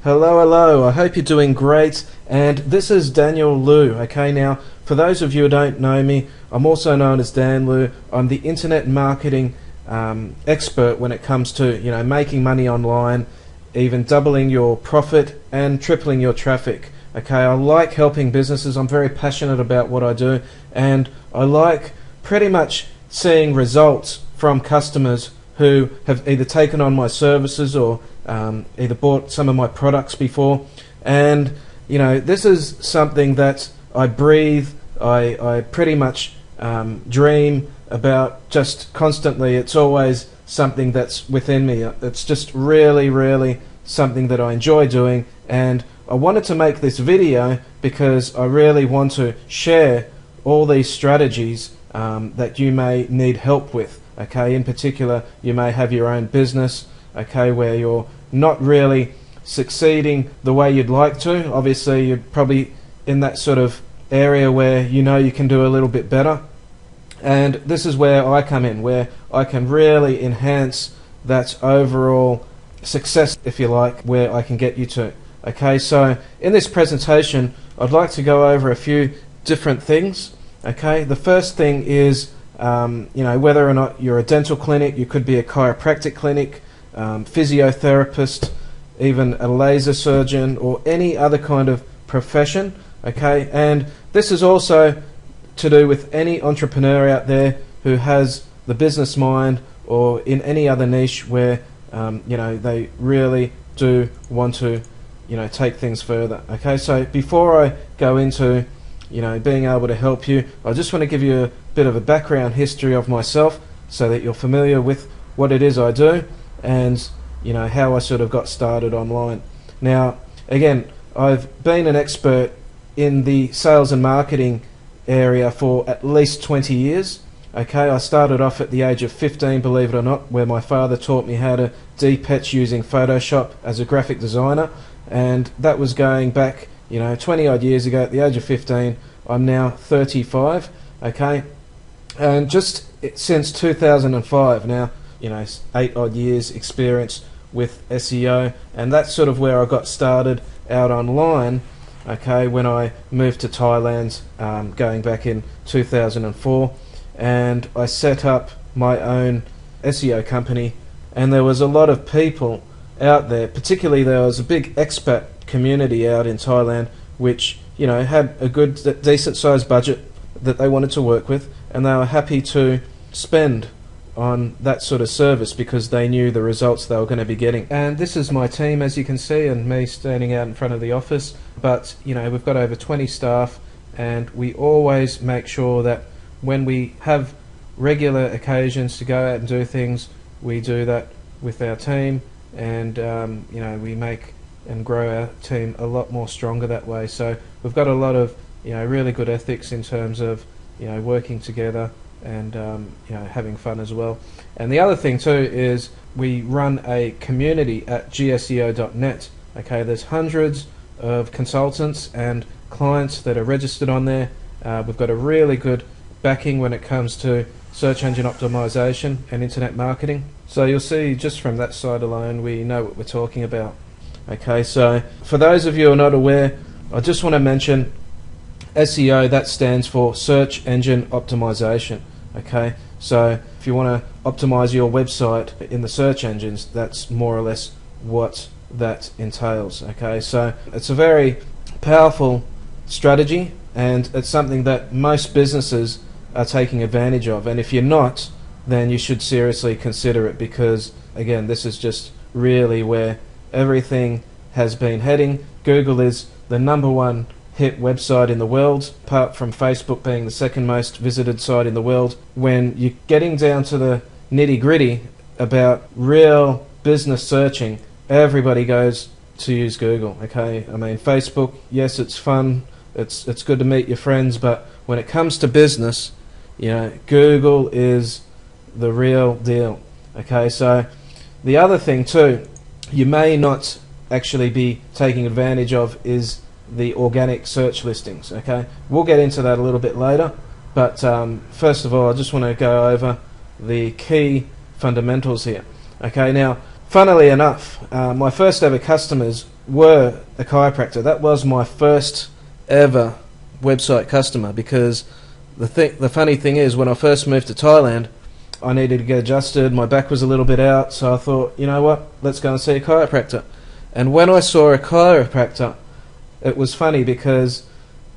Hello, I hope you're doing great, and this is Daniel Liu. Okay, now for those of you who don't know me, I'm also known as Dan Liu. I'm the internet marketing expert when it comes to making money online, even doubling your profit and tripling your traffic. Okay, I like helping businesses. I'm very passionate about what I do, and I like pretty much seeing results from customers who have either taken on my services or either bought some of my products before. And this is something that I breathe, I pretty much dream about just constantly. It's always something that's within me. It's just really something that I enjoy doing, and I wanted to make this video because I really want to share all these strategies that you may need help with. Okay, in particular, you may have your own business, okay, where you're not really succeeding the way you'd like to. Obviously, you're probably in that sort of area where you can do a little bit better. And this is where I come in, where I can really enhance that overall success, if you like, where I can get you to. Okay, so in this presentation, I'd like to go over a few different things. Okay, the first thing is whether or not you're a dental clinic, you could be a chiropractic clinic, physiotherapist, even a laser surgeon, or any other kind of profession. Okay, and this is also to do with any entrepreneur out there who has the business mind, or in any other niche where they really do want to take things further. Okay, so before I go into being able to help you, I just want to give you a bit of a background history of myself so that you're familiar with what it is I do and how I sort of got started online. Now, again, I've been an expert in the sales and marketing area for at least 20 years. Okay, I started off at the age of 15, believe it or not, where my father taught me how to de-petch using Photoshop as a graphic designer, and that was going back 20 odd years ago. At the age of 15, I'm now 35. Okay, and just since 2005 now, 8 odd years experience with SEO, and that's sort of where I got started out online. Okay, when I moved to Thailand, going back in 2004, and I set up my own SEO company, and there was a lot of people out there, particularly there was a big expat community out in Thailand which had a good decent sized budget that they wanted to work with, and they were happy to spend on that sort of service because they knew the results they were going to be getting. And this is my team, as you can see, and me standing out in front of the office. But we've got over 20 staff, and we always make sure that when we have regular occasions to go out and do things, we do that with our team, and we make and grow our team a lot more stronger that way. So we've got a lot of really good ethics in terms of working together and having fun as well. And the other thing too is we run a community at gseo.net. Okay, there's hundreds of consultants and clients that are registered on there. We've got a really good backing when it comes to search engine optimization and internet marketing. So you'll see just from that side alone we know what we're talking about. Okay, so for those of you who are not aware, I just want to mention SEO, that stands for search engine optimization. Okay, so if you want to optimize your website in the search engines, that's more or less what that entails. Okay, so it's a very powerful strategy, and it's something that most businesses are taking advantage of, and if you're not, then you should seriously consider it, because again, this is just really where everything has been heading. Google is the #1 hit website in the world, apart from Facebook being the second most visited site in the world. When you're getting down to the nitty-gritty about real business searching, everybody goes to use Google. Okay, I mean, Facebook, yes, it's fun, it's good to meet your friends, but when it comes to business, Google is the real deal. Okay, so the other thing too you may not actually be taking advantage of is the organic search listings. Okay, we'll get into that a little bit later, but first of all I just want to go over the key fundamentals here. Okay, now funnily enough, my first ever customers were a chiropractor. That was my first ever website customer, because the funny thing is, when I first moved to Thailand, I needed to get adjusted. My back was a little bit out, so I thought, you know what, let's go and see a chiropractor. And when I saw a chiropractor, it was funny because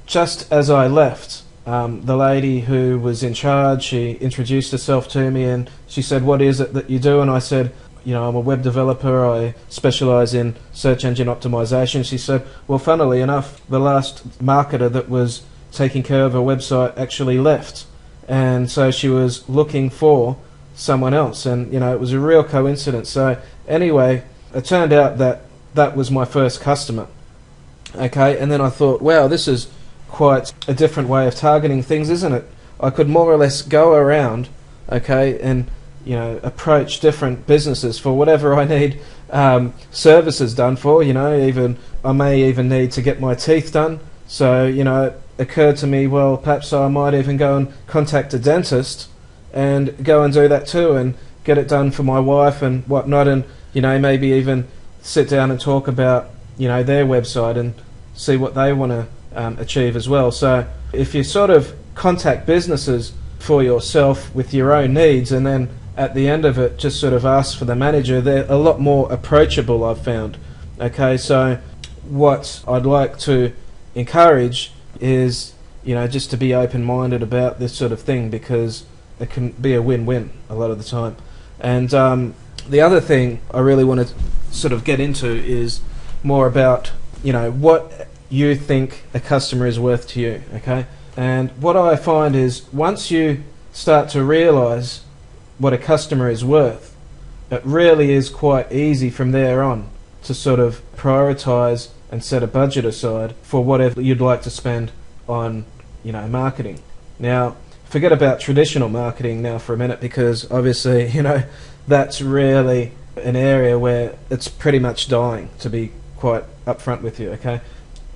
just as I left, the lady who was in charge, she introduced herself to me and she said, "What is it that you do?" And I said, "You know, I'm a web developer. I specialise in search engine optimization." She said, "Well, funnily enough, the last marketer that was taking care of her website actually left, and so she was looking for someone else." And you know, it was a real coincidence. So anyway, it turned out that that was my first customer. Okay, and then I thought, wow, this is quite a different way of targeting things, isn't it? I could more or less go around, okay, and you know, approach different businesses for whatever I need services done for. You know, even I may even need to get my teeth done. So you know, it occurred to me, well, perhaps I might even go and contact a dentist and go and do that too, and get it done for my wife and whatnot, and you know, maybe even sit down and talk about, you know, their website and see what they want to achieve as well. So if you sort of contact businesses for yourself with your own needs, and then at the end of it just sort of ask for the manager, they're a lot more approachable, I've found. Okay, so what I'd like to encourage is, you know, just to be open-minded about this sort of thing, because it can be a win-win a lot of the time. And the other thing I really want to sort of get into is more about, you know, what you think a customer is worth to you, okay? And what I find is, once you start to realize what a customer is worth, it really is quite easy from there on to sort of prioritize and set a budget aside for whatever you'd like to spend on, you know, marketing. Now, forget about traditional marketing now for a minute, because obviously, you know, that's really an area where it's pretty much dying, to be quite upfront with you, okay?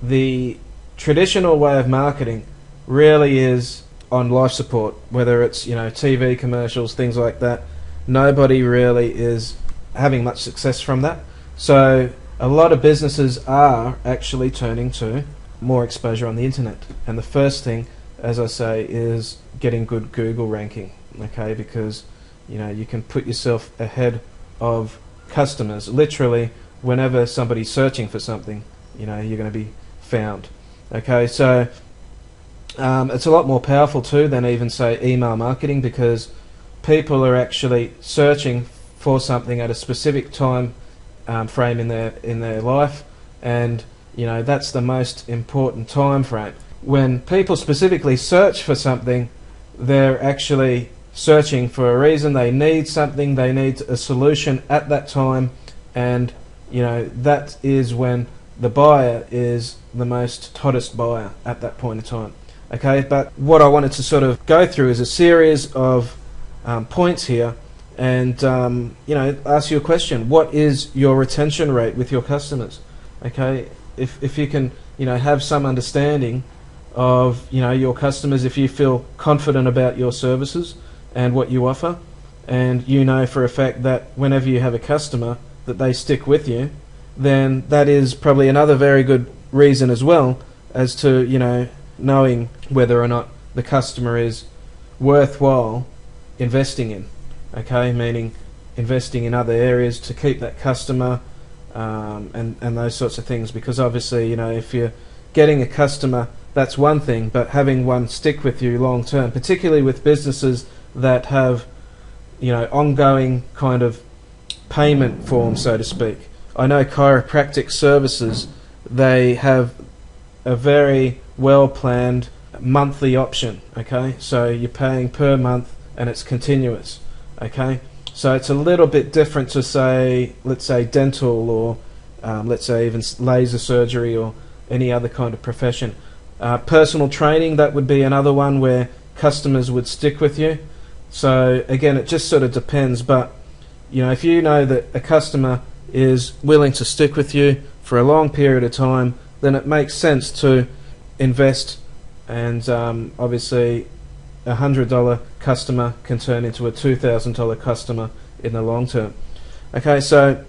The traditional way of marketing really is on life support, whether it's, you know, TV commercials, things like that. Nobody really is having much success from that. So a lot of businesses are actually turning to more exposure on the internet. And the first thing, as I say, is getting good Google ranking, okay? Because, you know, you can put yourself ahead of customers. Literally, whenever somebody's searching for something, you know, you're going to be found. Okay, so it's a lot more powerful too than even, say, email marketing, because people are actually searching for something at a specific time frame in their life, and you know, that's the most important time frame. When people specifically search for something, they're actually searching for a reason. They need something, they need a solution at that time, and you know, that is when the buyer is the most hottest buyer at that point in time. Okay, but what I wanted to sort of go through is a series of points here, and you know, ask you a question: what is your retention rate with your customers? Okay, if you can, you know, have some understanding of, you know, your customers, if you feel confident about your services and what you offer, and you know for a fact that whenever you have a customer that they stick with you, then that is probably another very good reason as well as to, you know, knowing whether or not the customer is worthwhile investing in. Okay, meaning investing in other areas to keep that customer, and those sorts of things. Because obviously, you know, if you're getting a customer, that's one thing, but having one stick with you long term, particularly with businesses that have, you know, ongoing kind of payment form, so to speak. I know chiropractic services, they have a very well planned monthly option, okay? So you're paying per month and it's continuous, okay? So it's a little bit different to, say, let's say dental, or let's say even laser surgery, or any other kind of profession. Personal training, that would be another one where customers would stick with you. So again, it just sort of depends, but you know, if you know that a customer is willing to stick with you for a long period of time, then it makes sense to invest, and obviously $100 customer can turn into a $2,000 customer in the long term. Okay, so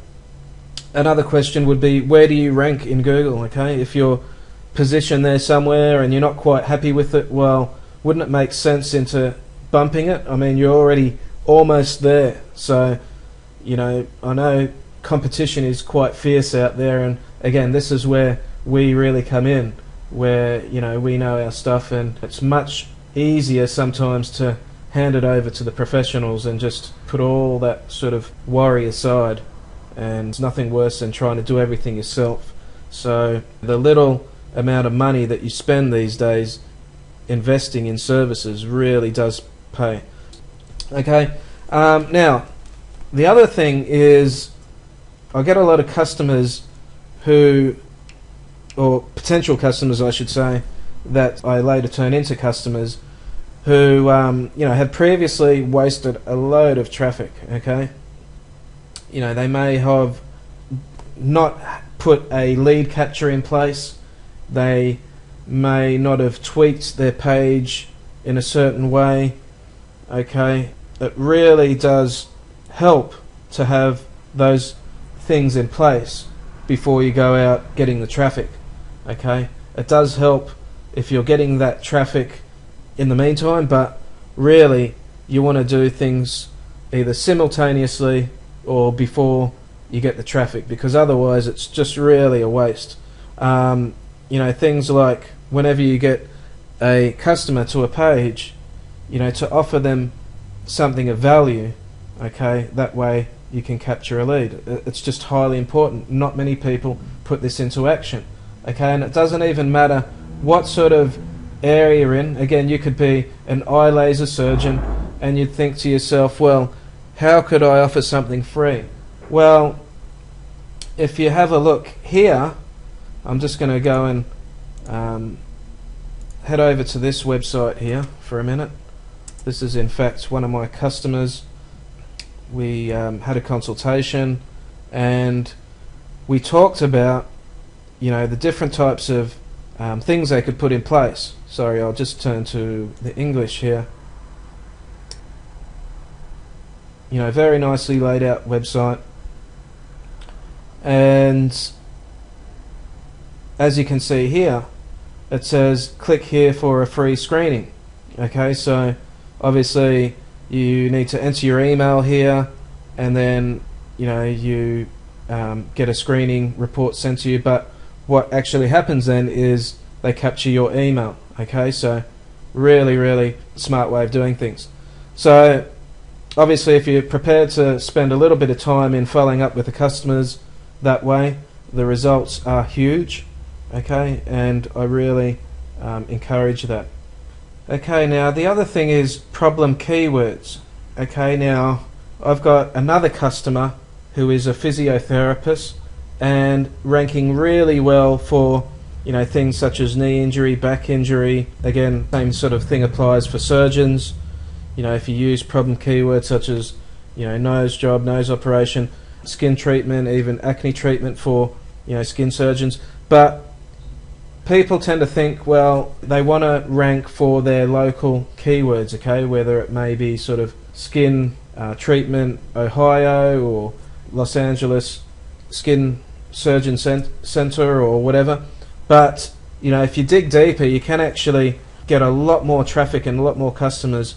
another question would be, where do you rank in Google? Okay, if you're positioned there somewhere and you're not quite happy with it, well, wouldn't it make sense into bumping it? I mean, you're already almost there. So, you know, I know competition is quite fierce out there, and again, this is where we really come in, where, you know, we know our stuff, and it's much easier sometimes to hand it over to the professionals and just put all that sort of worry aside. And it's nothing worse than trying to do everything yourself. So the little amount of money that you spend these days investing in services really does pay. Okay, now the other thing is, I get a lot of customers who, or potential customers I should say, that I later turn into customers who you know, had previously wasted a load of traffic. Okay, you know, they may have not put a lead capture in place, they may not have tweaked their page in a certain way. Okay, it really does help to have those things in place before you go out getting the traffic. Okay, it does help if you're getting that traffic in the meantime, but really you want to do things either simultaneously or before you get the traffic, because otherwise it's just really a waste. You know, things like whenever you get a customer to a page, you know, to offer them something of value, okay, that way you can capture a lead. It's just highly important. Not many people put this into action. Okay, and it doesn't even matter what sort of area you're in. Again, you could be an eye laser surgeon and you'd think to yourself, well, how could I offer something free? Well, if you have a look here, I'm just going to go and head over to this website here for a minute. This is in fact one of my customers. We had a consultation and we talked about, you know, the different types of things they could put in place. Sorry, I'll just turn to the English here. You know, very nicely laid out website, and as you can see here, it says click here for a free screening. Okay, so obviously you need to enter your email here, and then, you know, you get a screening report sent to you. But what actually happens then is they capture your email. Okay, so really smart way of doing things. So obviously if you're prepared to spend a little bit of time in following up with the customers that way, the results are huge. Okay, and I really encourage that. Okay, now the other thing is problem keywords. Okay, now I've got another customer who is a physiotherapist and ranking really well for, you know, things such as knee injury, back injury. Again, same sort of thing applies for surgeons. You know, if you use problem keywords such as, you know, nose job, nose operation, skin treatment, even acne treatment for, you know, skin surgeons. But people tend to think, well, they want to rank for their local keywords, okay, whether it may be sort of skin treatment, Ohio, or Los Angeles skin surgeon center or whatever. But, you know, if you dig deeper, you can actually get a lot more traffic and a lot more customers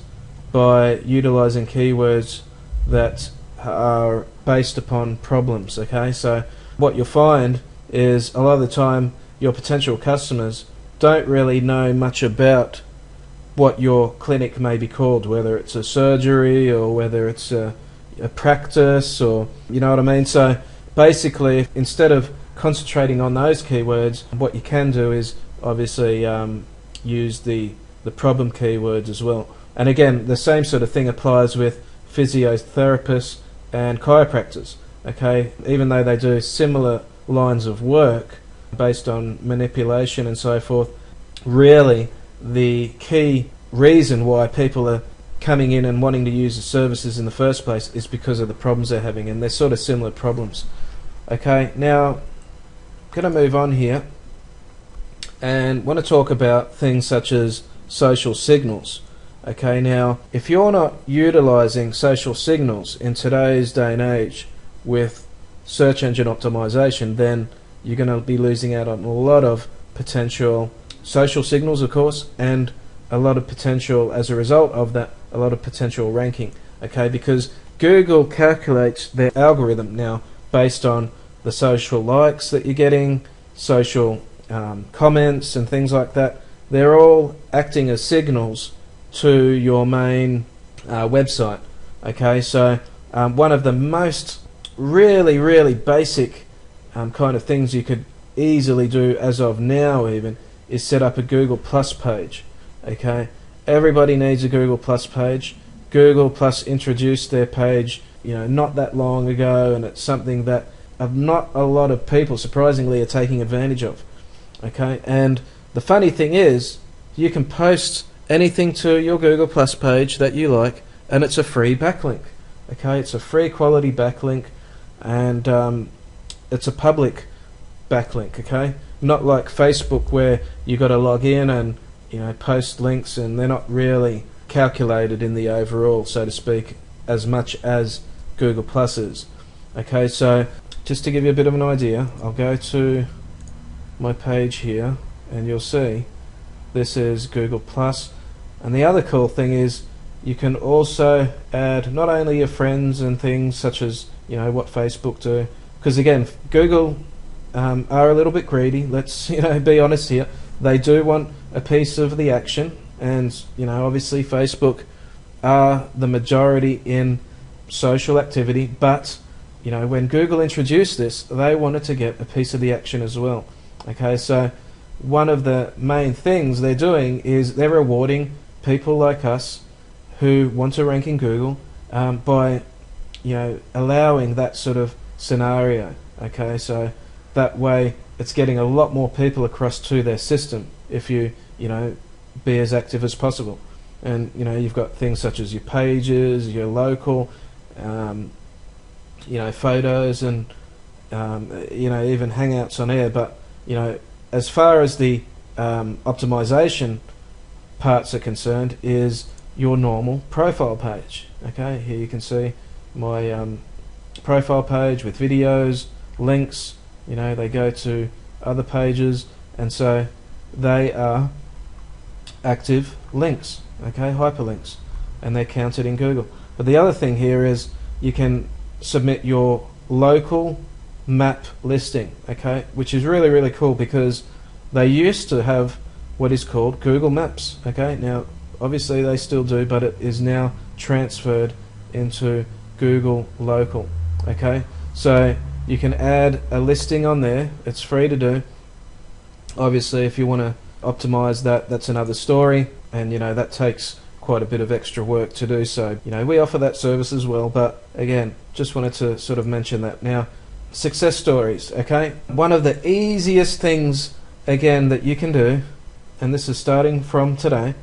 by utilizing keywords that are based upon problems. Okay, so what you'll find is a lot of the time your potential customers don't really know much about what your clinic may be called, whether it's a surgery or whether it's a practice, or, you know what I mean. So basically, instead of concentrating on those keywords, what you can do is obviously use the problem keywords as well. And again, the same sort of thing applies with physiotherapists and chiropractors. Okay, even though they do similar lines of work based on manipulation and so forth, really the key reason why people are coming in and wanting to use the services in the first place is because of the problems they're having, and they're sort of similar problems. Okay, now I'm going to move on here and want to talk about things such as social signals. Okay, now if you're not utilizing social signals in today's day and age, with search engine optimization, then you're going to be losing out on a lot of potential social signals, of course, and a lot of potential, as a result of that, a lot of potential ranking. Okay, because Google calculates their algorithm now based on the social likes that you're getting, social comments and things like that. They're all acting as signals to your main website. Okay, so one of the most really basic kind of things you could easily do as of now even is set up a Google Plus page. Okay, everybody needs a Google Plus page. Google Plus introduced their page, not that long ago, and it's something that not a lot of people, surprisingly, are taking advantage of. Okay, and the funny thing is, you can post anything to your Google Plus page that you like, and it's a free backlink. Okay, it's a free quality backlink, and it's a public backlink. Okay, not like Facebook where you got to log in and post links, and they're not really calculated in the overall, so to speak, as much as Google Plus is. Okay, so just to give you a bit of an idea, I'll go to my page here, and you'll see this is Google Plus. And the other cool thing is you can also add not only your friends and things such as what Facebook do, because again, Google are a little bit greedy. Let's be honest here. They do want a piece of the action, and obviously Facebook are the majority in social activity, but when Google introduced this, they wanted to get a piece of the action as well. Okay, so one of the main things they're doing is they're rewarding people like us who want to rank in Google by allowing that sort of scenario. Okay, so that way it's getting a lot more people across to their system if you be as active as possible. And you've got things such as your pages, your local photos, and even hangouts on air. But as far as the optimization parts are concerned, is your normal profile page. Okay, here you can see my profile page with videos, links. They go to other pages, and so they are active links. Okay, hyperlinks, and they're counted in Google. But the other thing here is you can submit your local map listing, okay, which is really cool, because they used to have what is called Google Maps. Okay, now obviously they still do, but it is now transferred into Google Local. Okay, so you can add a listing on there. It's free to do. Obviously, if you want to optimize that, that's another story, and that takes quite a bit of extra work to do. So we offer that service as well, but again, just wanted to sort of mention that. Now, success stories. Okay, one of the easiest things again that you can do, and this is starting from today,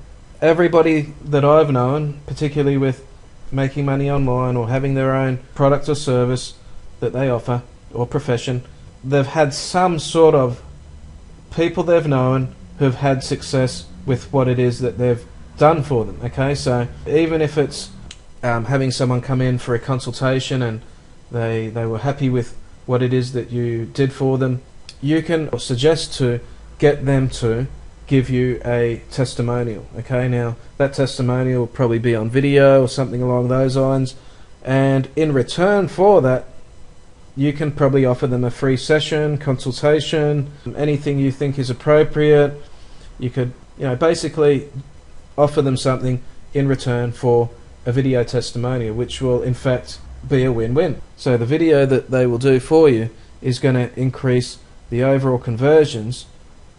everybody that I've known, particularly with making money online or having their own product or service that they offer or profession, they've had some sort of people they've known who've had success with what it is that they've done for them. Okay, so even if it's having someone come in for a consultation and they were happy with what it is that you did for them, you can suggest to get them to give you a testimonial. Okay, now that testimonial will probably be on video or something along those lines, and in return for that, you can probably offer them a free session, consultation, anything you think is appropriate. You could basically offer them something in return for a video testimonial, which will in fact be a win-win. So the video that they will do for you is going to increase the overall conversions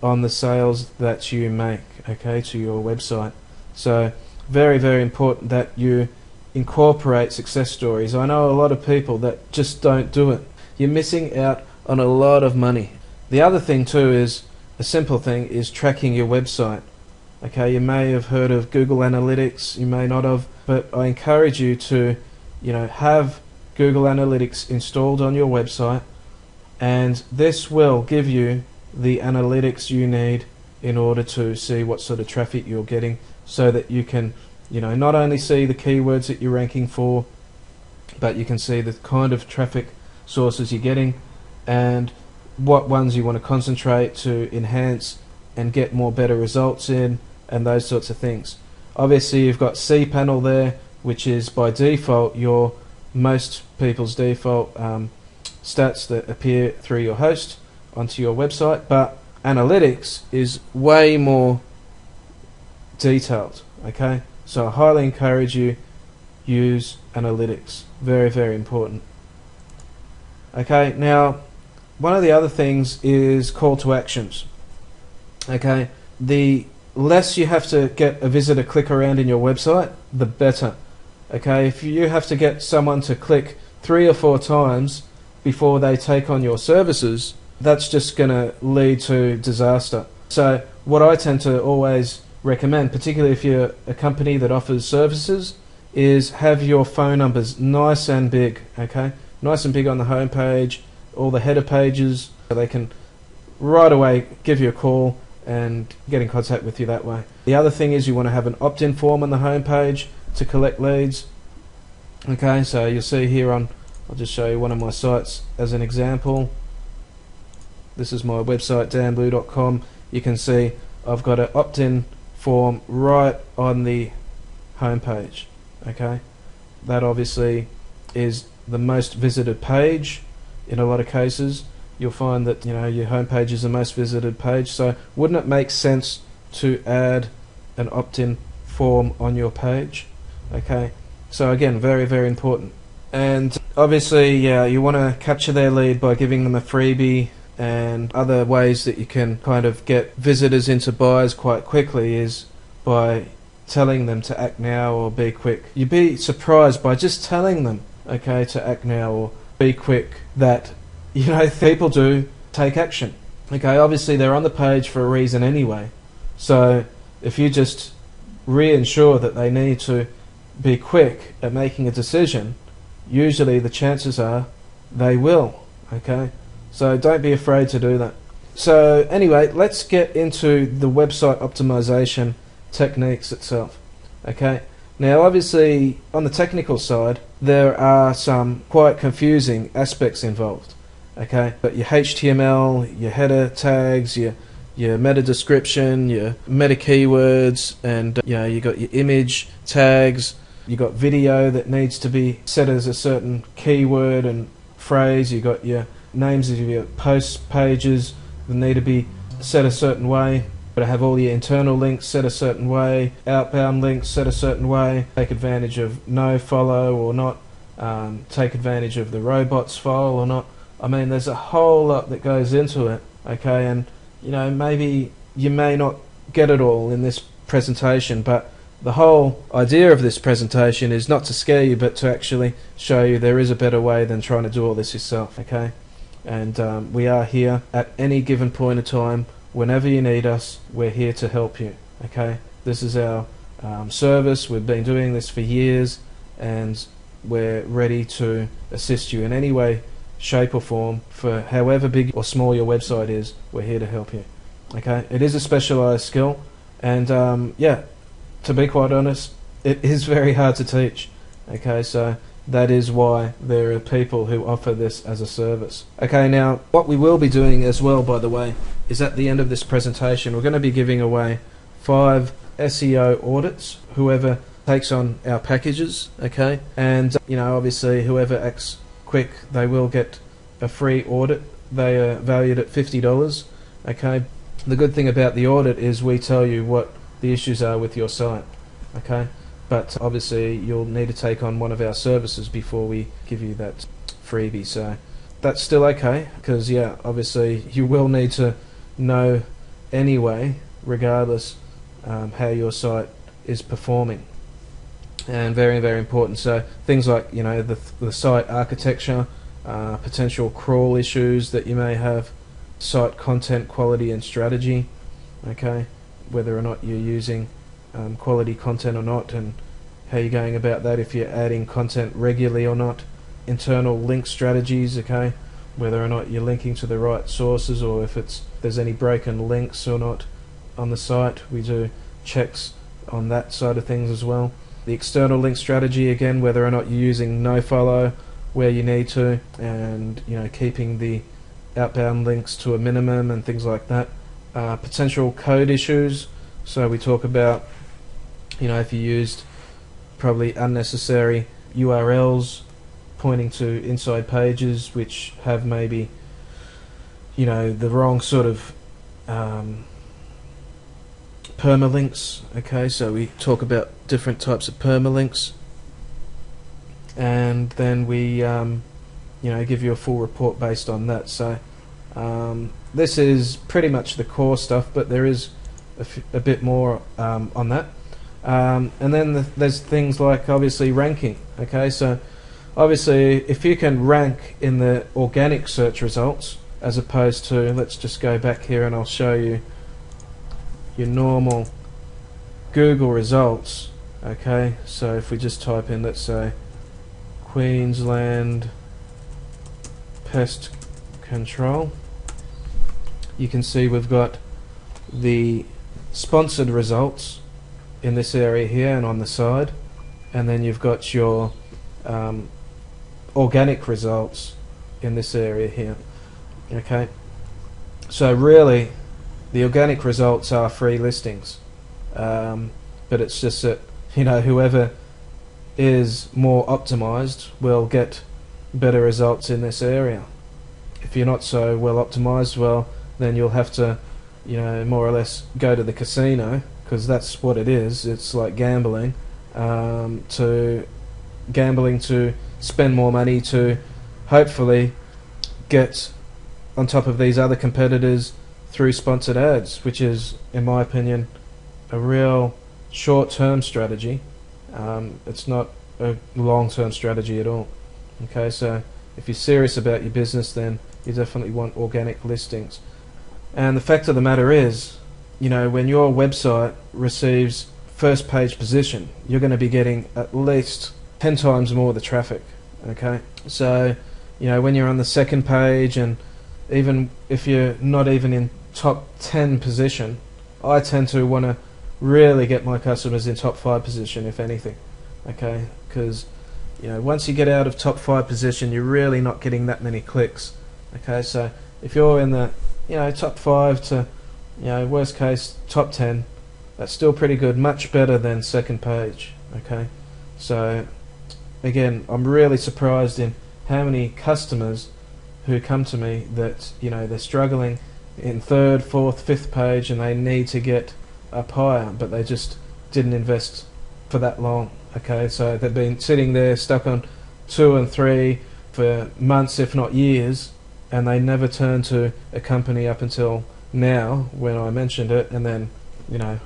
on the sales that you make, okay, to your website. So very important that you incorporate success stories. I know a lot of people that just don't do it. You're missing out on a lot of money. The other thing too is, a simple thing, is tracking your website. Okay, you may have heard of Google Analytics, you may not have, but I encourage you to have Google Analytics installed on your website, and this will give you the analytics you need in order to see what sort of traffic you're getting, so that you can not only see the keywords that you're ranking for, but you can see the kind of traffic sources you're getting, and what ones you want to concentrate to enhance and get more better results in, and those sorts of things. Obviously you've got cPanel there, which is by default your most people's default stats that appear through your host onto your website, but analytics is way more detailed. Okay, so I highly encourage you use analytics. Very, very important. Okay, now one of the other things is call to actions. Okay, the less you have to get a visitor click around in your website, the better. Okay, if you have to get someone to click 3 or 4 times before they take on your services, that's just going to lead to disaster. So what I tend to always recommend, particularly if you're a company that offers services, is have your phone numbers nice and big. Okay, nice and big on the home page, all the header pages, so they can right away give you a call and get in contact with you that way. The other thing is you want to have an opt-in form on the home page to collect leads. Okay, so you'll see here on, I'll just show you one of my sites as an example. This is my website, danblue.com. You can see I've got an opt-in form right on the home page. Okay, that obviously is the most visited page. In a lot of cases you'll find that, you know, your home page is the most visited page, so wouldn't it make sense to add an opt-in form on your page? Okay, so again, very, very important. And obviously, yeah, you want to capture their lead by giving them a freebie, and other ways that you can kind of get visitors into buyers quite quickly is by telling them to act now or be quick. You'd be surprised by just telling them, okay, to act now or be quick, that, you know, people do take action. Okay, obviously they're on the page for a reason anyway, so if you just reassure that they need to be quick at making a decision, usually the chances are they will. Okay, so don't be afraid to do that. So anyway, let's get into the website optimization techniques itself. Okay, now obviously on the technical side there are some quite confusing aspects involved. Okay, but your HTML, your header tags, your meta description, your meta keywords, and you know, you got your image tags, you got video that needs to be set as a certain keyword and phrase, you got your names of your post pages that need to be set a certain way, but have all your internal links set a certain way, outbound links set a certain way, take advantage of no follow or not, take advantage of the robots file or not. I mean, there's a whole lot that goes into it. Okay, and you know, maybe you may not get it all in this presentation, but the whole idea of this presentation is not to scare you, but to actually show you there is a better way than trying to do all this yourself. Okay, and we are here at any given point of time. Whenever you need us, we're here to help you. Okay, this is our service. We've been doing this for years, and we're ready to assist you in any way, shape or form, for however big or small your website is. We're here to help you. Okay, it is a specialized skill, and yeah, to be quite honest, it is very hard to teach. Okay, so that is why there are people who offer this as a service. Okay, now what we will be doing as well, by the way, is at the end of this presentation we're going to be giving away 5 SEO audits, whoever takes on our packages. Okay, and you know, obviously whoever acts quick, they will get a free audit. They are valued at $50. Okay, the good thing about the audit is we tell you what the issues are with your site. Okay, but obviously you'll need to take on one of our services before we give you that freebie, so that's still okay, because yeah, obviously you will need to know anyway, regardless, how your site is performing. And very, very important. So things like, you know, the site architecture, potential crawl issues that you may have, site content quality and strategy. Okay, whether or not you're using quality content or not, and how you're going about that, if you're adding content regularly or not. Internal link strategies. Okay, whether or not you're linking to the right sources, or if there's any broken links or not on the site. We do checks on that side of things as well. The external link strategy, again, whether or not you're using nofollow where you need to, and keeping the outbound links to a minimum and things like that. Potential code issues, so we talk about if you used probably unnecessary URLs pointing to inside pages which have maybe the wrong sort of permalinks. Okay, so we talk about different types of permalinks, and then we give you a full report based on that. So this is pretty much the core stuff, but there is a bit more on that. And then there's things like obviously ranking. Okay, so obviously if you can rank in the organic search results as opposed to, let's just go back here and I'll show you your normal Google results. Okay, so if we just type in, let's say, Queensland pest control, you can see we've got the sponsored results in this area here and on the side, and then you've got your organic results in this area here. Okay, so really the organic results are free listings, but it's just that whoever is more optimized will get better results in this area. If you're not so well optimized, well, then you'll have to more or less go to the casino, because that's what it is. It's like gambling, to spend more money to hopefully get on top of these other competitors through sponsored ads, which is, in my opinion, a real short-term strategy. It's not a long-term strategy at all. Okay, so if you're serious about your business, then you definitely want organic listings. And the fact of the matter is, when your website receives first page position, you're going to be getting at least 10 times more the traffic. Okay, so when you're on the second page, and even if you're not even in top 10 position, I tend to want to really get my customers in top 5 position, if anything. Okay, because once you get out of top 5 position, you're really not getting that many clicks. Okay, so if you're in the top 5 to worst case top 10, that's still pretty good, much better than second page. Okay, so again, I'm really surprised in how many customers who come to me that they're struggling in third, fourth, fifth page, and they need to get up higher, but they just didn't invest for that long. Okay, so they've been sitting there stuck on 2 and 3 for months, if not years, and they never turned to a company up until now when I mentioned it. And then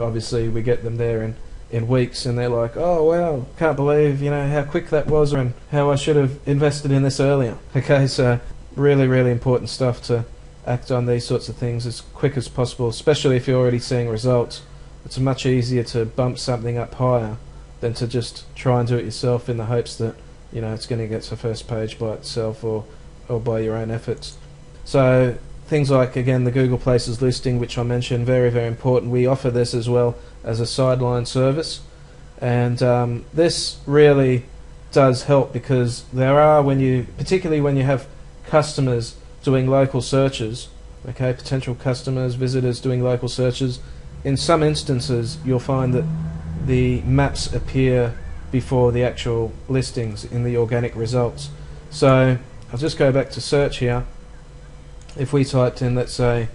obviously we get them there in weeks, and they're like, oh wow, can't believe how quick that was, and how I should have invested in this earlier. Okay, so really important stuff to act on these sorts of things as quick as possible, especially if you're already seeing results. It's much easier to bump something up higher than to just try and do it yourself in the hopes that it's going to get to first page by itself or by your own efforts. So things like, again, the Google Places listing, which I mentioned, very important. We offer this as well as a sideline service, and this really does help, because there are, particularly when you have customers doing local searches, okay, potential customers, visitors doing local searches, in some instances you'll find that the maps appear before the actual listings in the organic results. So I'll just go back to search here. If we typed in, let's say,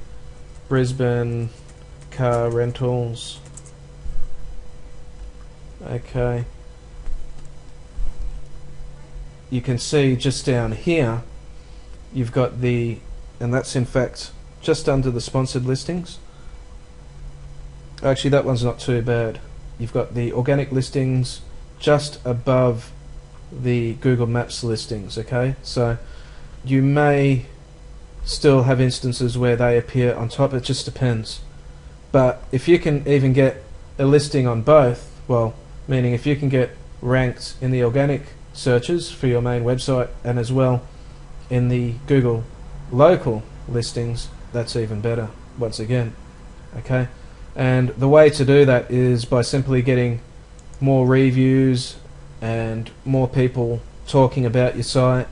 Brisbane car rentals, okay, you can see just down here you've got and that's in fact just under the sponsored listings. Actually, that one's not too bad. You've got the organic listings just above the Google Maps listings. Okay, so you may still have instances where they appear on top, it just depends. But if you can even get a listing on both, well, meaning if you can get ranked in the organic searches for your main website and as well in the Google local listings, that's even better, once again. Okay, and the way to do that is by simply getting more reviews and more people talking about your site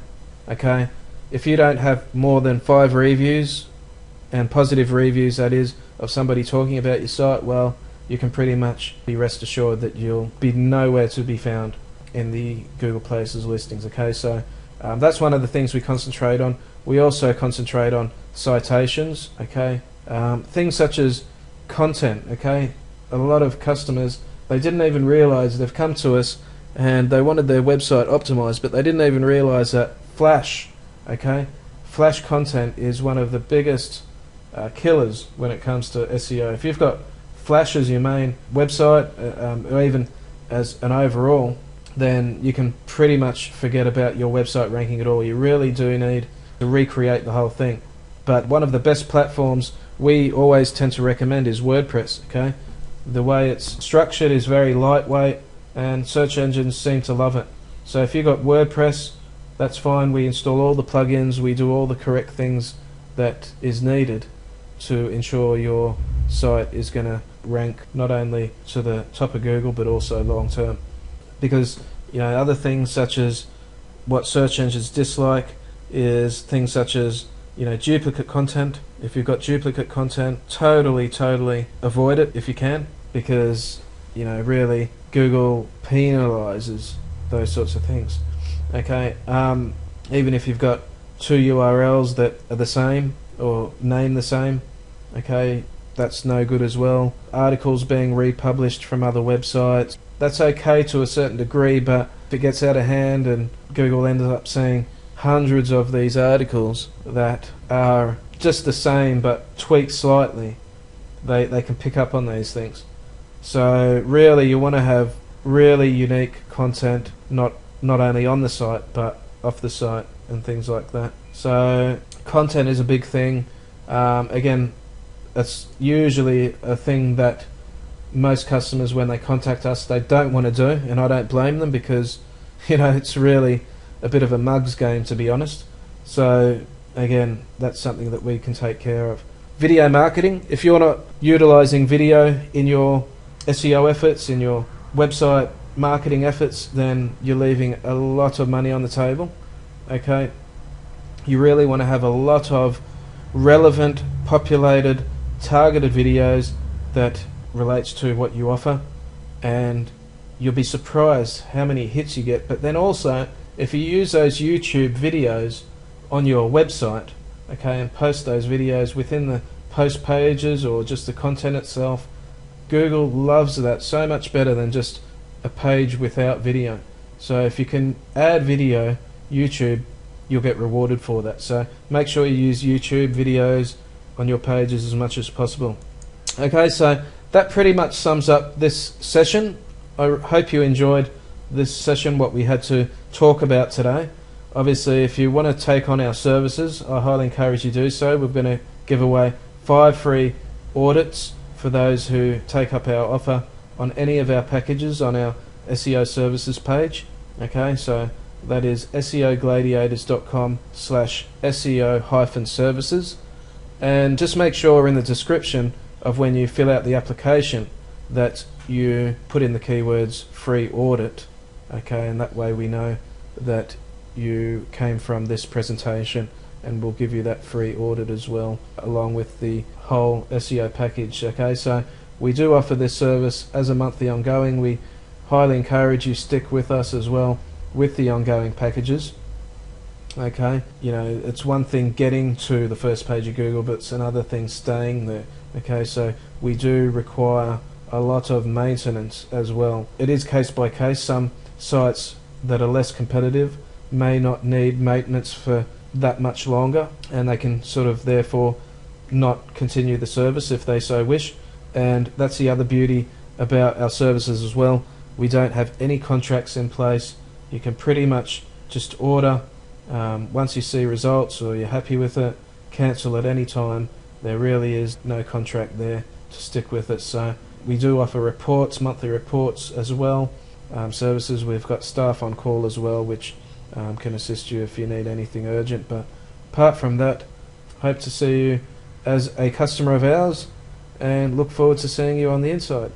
Okay, if you don't have more than 5 reviews, and positive reviews that is, of somebody talking about your site, well, you can pretty much be rest assured that you'll be nowhere to be found in the Google Places listings. Okay, so that's one of the things we concentrate on. We also concentrate on citations. Okay, things such as content. Okay, a lot of customers, they didn't even realize, they've come to us and they wanted their website optimized, but they didn't even realize that Flash, okay, Flash content is one of the biggest killers when it comes to SEO. If you've got Flash as your main website, or even as an overall, then you can pretty much forget about your website ranking at all. You really do need to recreate the whole thing. But one of the best platforms we always tend to recommend is WordPress. Okay, the way it's structured is very lightweight, and search engines seem to love it. So if you've got WordPress, that's fine. We install all the plugins, we do all the correct things that is needed to ensure your site is going to rank not only to the top of Google but also long term. Because other things such as what search engines dislike is things such as duplicate content. If you've got duplicate content, totally avoid it if you can, because really Google penalizes those sorts of things. Okay, even if you've got 2 URLs that are the same or name the same, okay, that's no good as well. Articles being republished from other websites, that's okay to a certain degree, but if it gets out of hand and Google ends up seeing hundreds of these articles that are just the same but tweaked slightly, they can pick up on these things. So really you want to have really unique content, not only on the site but off the site and things like that. So content is a big thing. Again, that's usually a thing that most customers, when they contact us, they don't want to do, and I don't blame them, because it's really a bit of a mug's game, to be honest. So again, that's something that we can take care of. Video marketing. If you're not utilizing video in your SEO efforts, in your website marketing efforts, then you're leaving a lot of money on the table. Okay, you really want to have a lot of relevant, populated, targeted videos that relates to what you offer, and you'll be surprised how many hits you get. But then also, if you use those YouTube videos on your website, okay, and post those videos within the post pages or just the content itself, Google loves that so much better than just a page without video. So if you can add video, YouTube, you'll get rewarded for that. So make sure you use YouTube videos on your pages as much as possible. Okay, so that pretty much sums up this session. I hope you enjoyed this session, what we had to talk about today. Obviously, if you want to take on our services, I highly encourage you to do so. We're going to give away 5 free audits for those who take up our offer on any of our packages on our SEO services page. Okay, so that is seogladiators.com/SEO-services, and just make sure in the description of when you fill out the application that you put in the keywords free audit. Okay, and that way we know that you came from this presentation, and we'll give you that free audit as well, along with the whole SEO package. Okay, so we do offer this service as a monthly ongoing. We highly encourage you stick with us as well with the ongoing packages. Okay, it's one thing getting to the first page of Google, but it's another thing staying there. Okay, so we do require a lot of maintenance as well. It is case by case. Some sites that are less competitive may not need maintenance for that much longer, and they can sort of therefore not continue the service if they so wish. And that's the other beauty about our services as well. We don't have any contracts in place. You can pretty much just order once you see results or you're happy with it, cancel at any time. There really is no contract there to stick with it. So we do offer reports, monthly reports as well, services. We've got staff on call as well, which can assist you if you need anything urgent. But apart from that, hope to see you as a customer of ours, and look forward to seeing you on the inside.